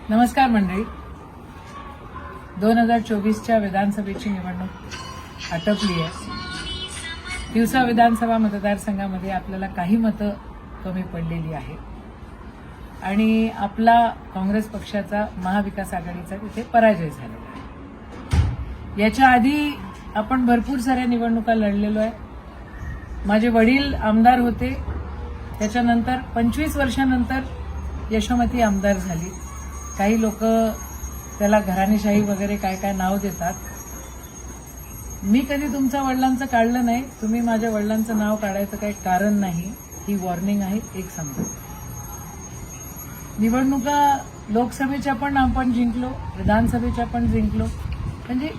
नमस्कार मंडळी. 2024च्या विधानसभेची निवडणूक आटोपली आहे. तिवसा विधानसभा मतदारसंघामध्ये आपल्याला काही मतं कमी पडलेली आहे आणि आपला काँग्रेस पक्षाचा महाविकास आघाडीचा तिथे पराजय झालेला आहे. याच्या आधी आपण भरपूर साऱ्या निवडणुका लढलेलो आहे. माझे वडील आमदार होते, त्याच्यानंतर 25 वर्षानंतर यशोमती आमदार झाली. काही लोक त्याला घराणेशाही वगैरे काय काय नाव देतात. मी कधी तुमच्या वडिलांचं काढलं नाही. तुम्ही माझ्या वडिलांचं नाव काढायचं काही कारण नाही. ही वॉर्निंग आहे. एक समजा, निवडणुका लोकसभेच्या पण आपण जिंकलो, विधानसभेच्या पण जिंकलो. म्हणजे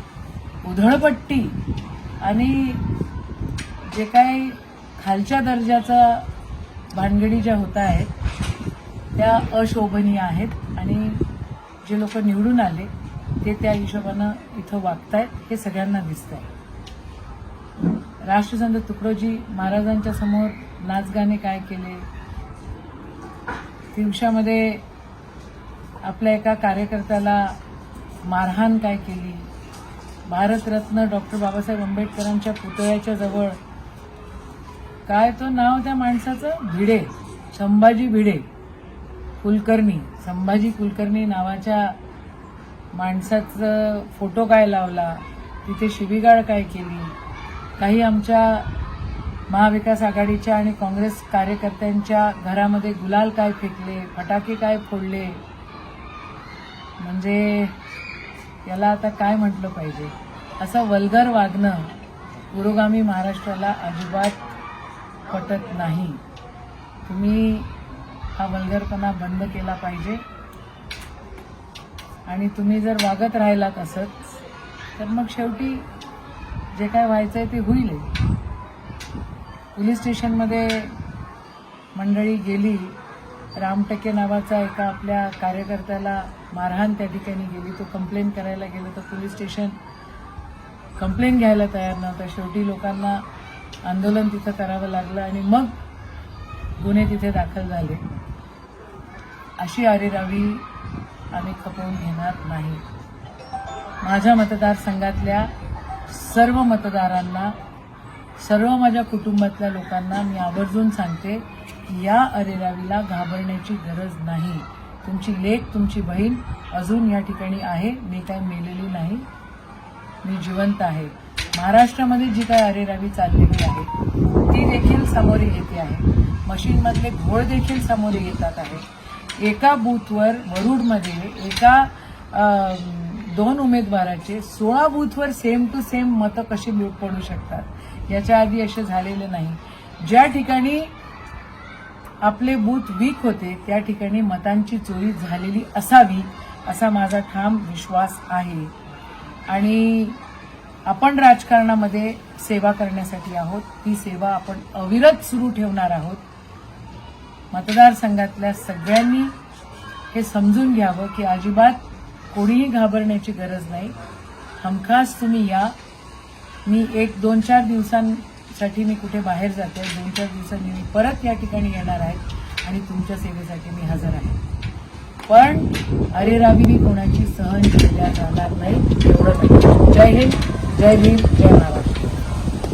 उधळपट्टी आणि जे काही खालच्या दर्जाचा भानगडी ज्या होत आहेत त्या अशोभनीय आहेत आणि जे लोक निवडून आले ते त्या हिशोबानं इथं वागतायत हे सगळ्यांना दिसतंय. राष्ट्रसंत तुकडोजी महाराजांच्या समोर नाचगाणे काय केले, तिवशामध्ये आपल्या एका कार्यकर्त्याला मारहाण काय केली, भारतरत्न डॉक्टर बाबासाहेब आंबेडकरांच्या पुतळ्याच्या जवळ काय तो नाव त्या माणसाचं, भिडे, संभाजी भिडे कुलकर्णी, संभाजी कुलकर्णी नावाच्या माणसाचं फोटो काय लावला, तिथे शिवीगाळ काय केली, काही आमच्या महाविकास आघाडीच्या आणि काँग्रेस कार्यकर्त्यांच्या घरामध्ये गुलाल काय फेकले, फटाके काय फोडले. म्हणजे याला आता काय म्हटलं पाहिजे. असं वल्गर वागणं पुरोगामी महाराष्ट्राला अजिबात पटत नाही. तुम्ही हा वल्गरपणा बंद केला पाहिजे आणि तुम्ही जर वागत राहिलात असंच तर मग शेवटी जे काय व्हायचंय ते होईल. पोलीस स्टेशनमध्ये मंडळी गेली, रामटके नावाचा एका आपल्या कार्यकर्त्याला मारहाण त्या ठिकाणी गेली. तो कंप्लेंट करायला गेला तर पोलीस स्टेशन कंप्लेंट घ्यायला तयार नव्हतं. शेवटी लोकांना आंदोलन तिथं करावं लागलं आणि मग गुन्हे तिथे दाखल झाले. अशी अरेरावी आम्ही खपवून घेणार नाही. माझ्या मतदारसंघातल्या सर्व मतदारांना, सर्व माझ्या कुटुंबातल्या लोकांना मी आवर्जून सांगते की या अरेरावीला घाबरण्याची गरज नाही. तुमची लेक, तुमची बहीण अजून या ठिकाणी आहे. मी काय मेलेली नाही, मी जिवंत आहे. महाराष्ट्रामध्ये जी काय अरेरावी चाललेली आहे ती देखील समोर येते आहे. मशीनमधले घोळ देखील समोर येतात आहे. एका बूथवर वरुडमध्ये एका 2 उमेदवाराचे 16 बूथवर सेम टू सेम मतं कशी पडू शकतात, याच्या आधी असे झालेले नाही. ज्या ठिकाणी आपले बूथ वीक होते त्या ठिकाणी मतांची चोरी झालेली असावी असा माझा ठाम विश्वास आहे. आणि आपण राजकारणामध्ये सेवा करण्यासाठी आहोत. ती सेवा आपण अविरत सुरू ठेवणार आहोत. मतदारसंघातल्या सगळ्यांनी हे समजून घ्यावं की अजिबात कोणीही घाबरण्याची गरज नाही. हमखास तुम्ही या. मी 1-2-4 दिवसांसाठी मी कुठे बाहेर जाते. 2-4 दिवसांनी मी परत या ठिकाणी येणार आहे आणि तुमच्या सेवेसाठी मी हजर आहे. पण अरेरावी कोणाची सहन केल्या जाणार नाही, एवढं नाही. जय हिंद, जय भीम, जय महाराष्ट्र.